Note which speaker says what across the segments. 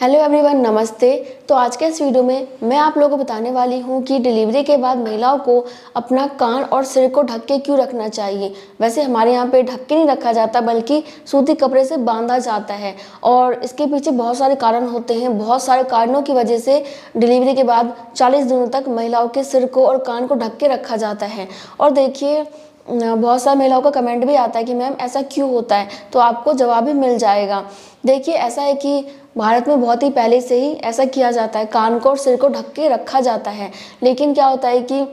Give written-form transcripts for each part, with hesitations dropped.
Speaker 1: Hello everyone, नमस्ते। तो आज के इस वीडियो में मैं आप लोगों को बताने वाली हूँ कि डिलीवरी के बाद महिलाओं को अपना कान और सिर को ढक के क्यों रखना चाहिए। वैसे हमारे यहाँ पे ढक के नहीं रखा जाता बल्कि सूती कपड़े से बांधा जाता है और इसके पीछे बहुत सारे कारण होते हैं। बहुत सारे कारणों की वजह से डिलीवरी के बाद 40 दिनों तक महिलाओं के सिर को और कान को ढक के रखा जाता है। और देखिए, बहुत सारी महिलाओं का कमेंट भी आता है कि मैम ऐसा क्यों होता है, तो आपको जवाब भी मिल जाएगा। देखिए, ऐसा है कि भारत में बहुत ही पहले से ही ऐसा किया जाता है, कान को और सिर को ढक के रखा जाता है। लेकिन क्या होता है कि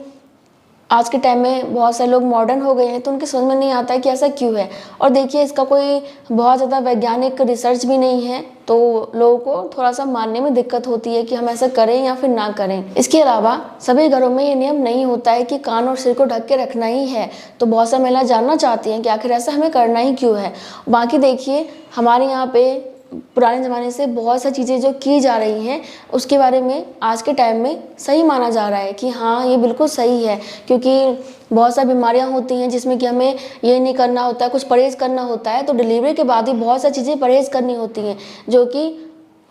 Speaker 1: आज के टाइम में बहुत सारे लोग मॉडर्न हो गए हैं तो उनके समझ में नहीं आता है कि ऐसा क्यों है। और देखिए, इसका कोई बहुत ज़्यादा वैज्ञानिक रिसर्च भी नहीं है, तो लोगों को थोड़ा सा मानने में दिक्कत होती है कि हम ऐसा करें या फिर ना करें। इसके अलावा सभी घरों में ये नियम नहीं होता है कि कान और सिर को ढक के रखना ही है, तो बहुत सारी महिलाएं जानना चाहती हैं कि आखिर ऐसा हमें करना ही क्यों है। बाकी देखिए, हमारे यहाँ पे पुराने ज़माने से बहुत सा चीज़ें जो की जा रही हैं उसके बारे में आज के टाइम में सही माना जा रहा है कि हाँ, ये बिल्कुल सही है। क्योंकि बहुत सारी बीमारियां होती हैं जिसमें कि हमें ये नहीं करना होता है, कुछ परहेज़ करना होता है। तो डिलीवरी के बाद ही बहुत सारी चीज़ें परहेज़ करनी होती हैं, जो कि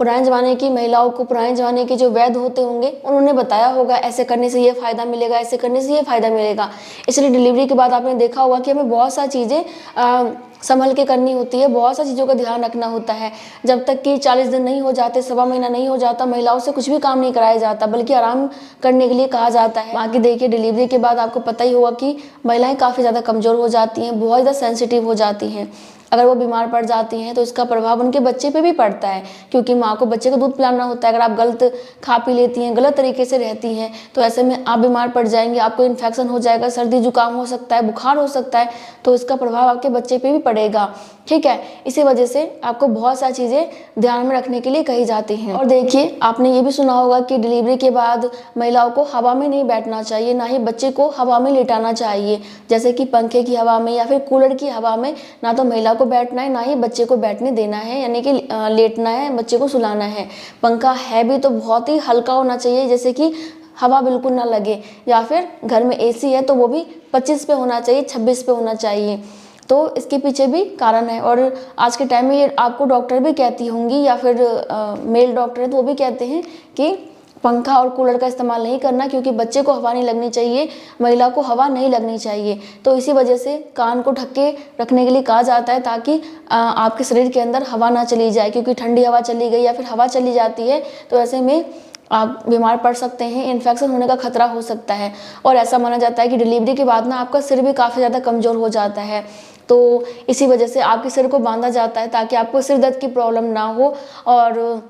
Speaker 1: पुराने ज़माने की महिलाओं को, पुराने ज़माने के जो वैद्य होते होंगे उन्होंने बताया होगा, ऐसे करने से ये फ़ायदा मिलेगा, ऐसे करने से ये फ़ायदा मिलेगा। इसलिए डिलीवरी के बाद आपने देखा होगा कि हमें बहुत सारी चीज़ें संभल के करनी होती है, बहुत सारी चीज़ों का ध्यान रखना होता है। जब तक कि 40 दिन नहीं हो जाते, सवा महीना नहीं हो जाता, महिलाओं से कुछ भी काम नहीं कराया जाता बल्कि आराम करने के लिए कहा जाता है। बाकी देखिए, डिलीवरी के बाद आपको पता ही होगा कि महिलाएं काफ़ी ज़्यादा कमज़ोर हो जाती हैं, बहुत ज़्यादा सेंसिटिव हो जाती हैं। अगर वो बीमार पड़ जाती हैं तो इसका प्रभाव उनके बच्चे पे भी पड़ता है, क्योंकि माँ को बच्चे को दूध पिलाना होता है। अगर आप गलत खा पी लेती हैं, गलत तरीके से रहती हैं, तो ऐसे में आप बीमार पड़ जाएंगे, आपको इन्फेक्शन हो जाएगा, सर्दी जुकाम हो सकता है, बुखार हो सकता है, तो इसका प्रभाव आपके बच्चे पे भी पड़ेगा। ठीक है, इसी वजह से आपको बहुत सारी चीज़ें ध्यान में रखने के लिए कही जाती हैं। और देखिए, आपने ये भी सुना होगा कि डिलीवरी के बाद महिलाओं को हवा में नहीं बैठना चाहिए, ना ही बच्चे को हवा में लेटाना चाहिए, जैसे कि पंखे की हवा में या फिर कूलर की हवा में। ना तो महिला को बैठना है, ना ही बच्चे को बैठने देना है, यानी कि लेटना है, बच्चे को सुलाना है। पंखा है भी तो बहुत ही हल्का होना चाहिए, जैसे कि हवा बिल्कुल ना लगे। या फिर घर में एसी है तो वो भी 25 पे होना चाहिए, 26 पे होना चाहिए। तो इसके पीछे भी कारण है। और आज के टाइम में ये आपको डॉक्टर भी कहती होंगी, या फिर मेल डॉक्टर है तो वो भी कहते हैं कि पंखा और कूलर का इस्तेमाल नहीं करना, क्योंकि बच्चे को हवा नहीं लगनी चाहिए, महिला को हवा नहीं लगनी चाहिए। तो इसी वजह से कान को ढक के रखने के लिए कहा जाता है, ताकि आपके शरीर के अंदर हवा ना चली जाए, क्योंकि ठंडी हवा चली गई या फिर हवा चली जाती है तो ऐसे में आप बीमार पड़ सकते हैं, इन्फेक्शन होने का खतरा हो सकता है। और ऐसा माना जाता है कि डिलीवरी के बाद ना आपका सिर भी काफ़ी ज़्यादा कमज़ोर हो जाता है, तो इसी वजह से आपके सिर को बांधा जाता है ताकि आपको सिर दर्द की प्रॉब्लम ना हो और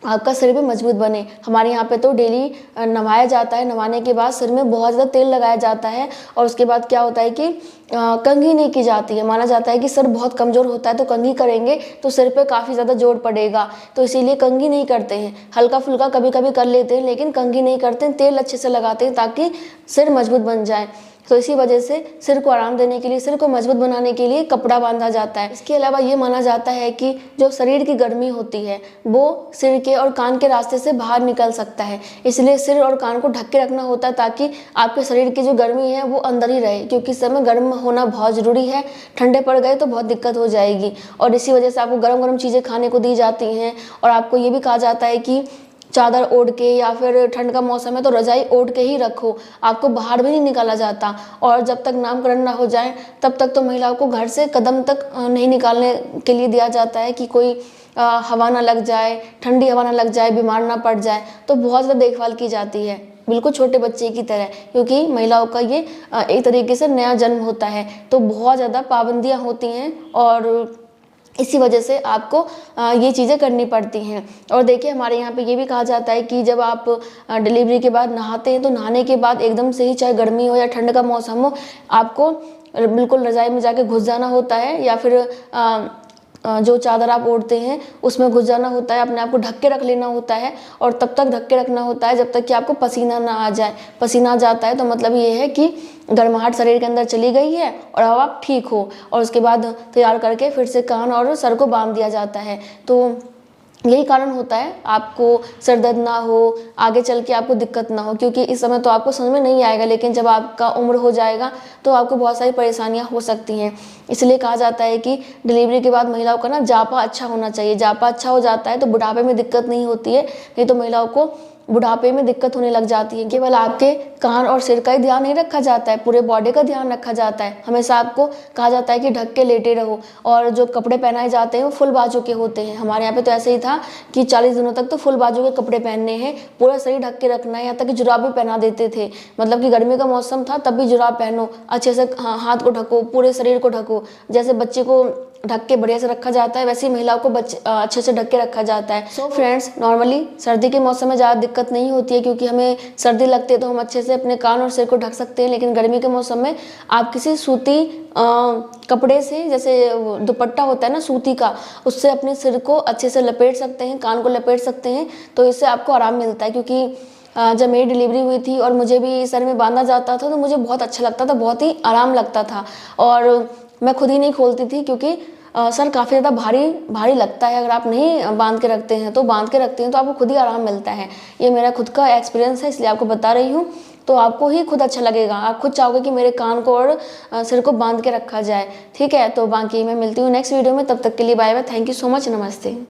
Speaker 1: आपका सिर भी मजबूत बने। हमारे यहाँ पे तो डेली नहवाया जाता है, नहवाने के बाद सिर में बहुत ज़्यादा तेल लगाया जाता है और उसके बाद क्या होता है कि कंघी नहीं की जाती है। माना जाता है कि सिर बहुत कमज़ोर होता है तो कंघी करेंगे तो सिर पे काफ़ी ज़्यादा जोर पड़ेगा, तो इसीलिए कंघी नहीं करते हैं। हल्का फुल्का कभी कभी कर लेते हैं, लेकिन कंघी नहीं करते हैं, तेल अच्छे से लगाते हैं ताकि सिर मजबूत बन जाए। तो इसी वजह से सिर को आराम देने के लिए, सिर को मजबूत बनाने के लिए कपड़ा बांधा जाता है। इसके अलावा ये माना जाता है कि जो शरीर की गर्मी होती है वो सिर के और कान के रास्ते से बाहर निकल सकता है, इसलिए सिर और कान को ढक के रखना होता है ताकि आपके शरीर की जो गर्मी है वो अंदर ही रहे, क्योंकि इस समय गर्म होना बहुत ज़रूरी है। ठंडे पड़ गए तो बहुत दिक्कत हो जाएगी। और इसी वजह से आपको गर्म गर्म चीज़ें खाने को दी जाती हैं और आपको ये भी कहा जाता है कि चादर ओढ़ के, या फिर ठंड का मौसम है तो रजाई ओढ़ के ही रखो, आपको बाहर भी नहीं निकाला जाता। और जब तक नामकरण ना हो जाए तब तक तो महिलाओं को घर से कदम तक नहीं निकालने के लिए दिया जाता है कि कोई हवा ना लग जाए, ठंडी हवा ना लग जाए, बीमार ना पड़ जाए। तो बहुत ज़्यादा देखभाल की जाती है, बिल्कुल छोटे बच्चे की तरह, क्योंकि महिलाओं का ये एक तरीके से नया जन्म होता है, तो बहुत ज़्यादा पाबंदियाँ होती हैं और इसी वजह से आपको ये चीज़ें करनी पड़ती हैं। और देखिए, हमारे यहाँ पे ये भी कहा जाता है कि जब आप डिलीवरी के बाद नहाते हैं तो नहाने के बाद एकदम से ही, चाहे गर्मी हो या ठंड का मौसम हो, आपको बिल्कुल रज़ाई में जाके घुस जाना होता है, या फिर जो चादर आप ओढ़ते हैं उसमें घुस जाना होता है, अपने आप को ढक के रख लेना होता है। और तब तक ढक के रखना होता है जब तक कि आपको पसीना ना आ जाए। पसीना आ जाता है तो मतलब ये है कि गर्माहट शरीर के अंदर चली गई है और अब आप ठीक हो, और उसके बाद तैयार करके फिर से कान और सर को बांध दिया जाता है। तो यही कारण होता है आपको सर दर्द ना हो, आगे चल के आपको दिक्कत ना हो, क्योंकि इस समय तो आपको समझ में नहीं आएगा, लेकिन जब आपका उम्र हो जाएगा तो आपको बहुत सारी परेशानियां हो सकती हैं। इसलिए कहा जाता है कि डिलीवरी के बाद महिलाओं का ना जापा अच्छा होना चाहिए। जापा अच्छा हो जाता है तो बुढ़ापे में दिक्कत नहीं होती है, नहीं तो महिलाओं को बुढ़ापे में दिक्कत होने लग जाती है। केवल आपके कान और सिर का ही ध्यान नहीं रखा जाता है, पूरे बॉडी का ध्यान रखा जाता है। हमेशा आपको कहा जाता है कि ढक के लेटे रहो, और जो कपड़े पहनाए जाते हैं वो फुल बाजू के होते हैं। हमारे यहाँ पे तो ऐसे ही था कि 40 दिनों तक तो फुल बाजू के कपड़े पहनने हैं, पूरा शरीर ढक के रखना है, यहाँ तक कि जुराब भी पहना देते थे। मतलब कि गर्मी का मौसम था तब भी जुराब पहनो, अच्छे से हाथ को ढको, पूरे शरीर को ढको। जैसे बच्चे को ढक के बढ़िया से रखा जाता है, वैसे ही महिलाओं को अच्छे से ढक के रखा जाता है। सो फ्रेंड्स, नॉर्मली सर्दी के मौसम में ज़्यादा दिक्कत नहीं होती है, क्योंकि हमें सर्दी लगती है तो हम अच्छे से अपने कान और सिर को ढक सकते हैं। लेकिन गर्मी के मौसम में आप किसी सूती कपड़े से, जैसे दुपट्टा होता है ना सूती का, उससे अपने सिर को अच्छे से लपेट सकते हैं, कान को लपेट सकते हैं, तो इससे आपको आराम मिलता है। क्योंकि जब मेरी डिलीवरी हुई थी और मुझे भी सर में बांधा जाता था तो मुझे बहुत अच्छा लगता था, बहुत ही आराम लगता था, और मैं खुद ही नहीं खोलती थी, क्योंकि सर काफ़ी ज़्यादा भारी भारी लगता है। अगर आप नहीं बांध के रखते हैं तो बांध के रखते हैं तो आपको खुद ही आराम मिलता है। ये मेरा खुद का एक्सपीरियंस है, इसलिए आपको बता रही हूँ। तो आपको ही खुद अच्छा लगेगा, आप खुद चाहोगे कि मेरे कान को और सिर को बांध के रखा जाए। ठीक है, तो बाकी मैं मिलती हूँ नेक्स्ट वीडियो में, तब तक के लिए bye bye, thank you so much, नमस्ते।